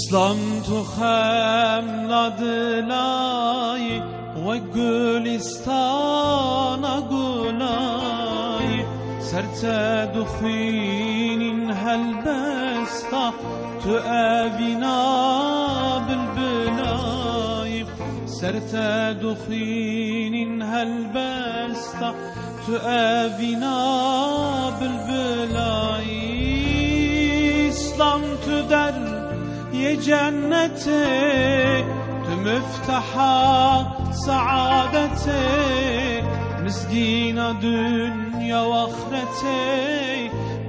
İslam tu xemladılay ve gülistana gulay serte dukhinin helbesta tu evina bilbilay serte dukhinin helbesta tu evina bilbilay İslam tu der ye cennete tu müfteha saadete mizgina dünya ve ahirete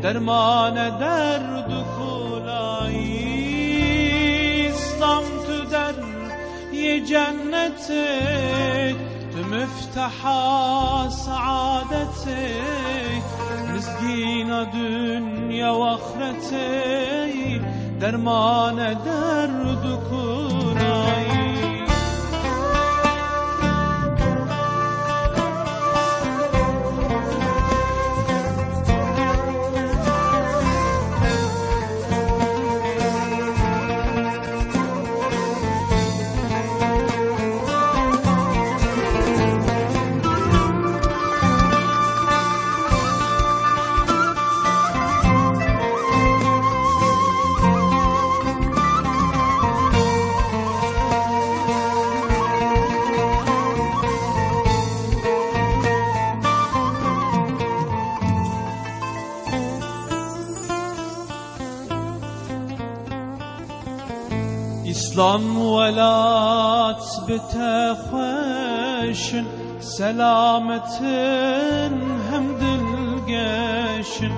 dermane derdu kolay İslam tu der ye cennete tu müfteha saadete mizgina dünya ve ahirete dermane derdu kunay İslam velat betexweşin selametin hem dilgeşin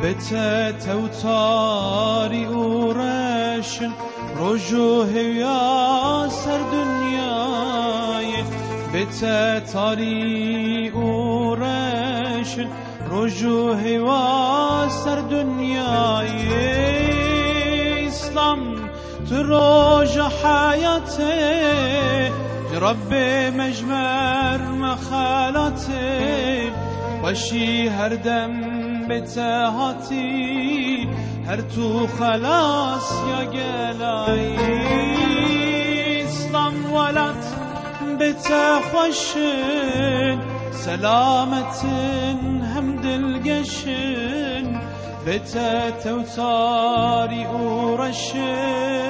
bete tevtari uğraşin roju hevya ser dünyayı bete tari uğraşin roju hevya ser dünyayı İslam تروج حياتي ربي مجمر مخالاتي وشي هردم بتهاتي هرتو خلاص يا جلاي إسلام ولات بتخوشن سلامة همد القشن بتتوتاري أورشن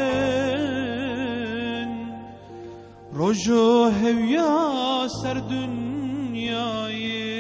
رجوه ويا سر دنياي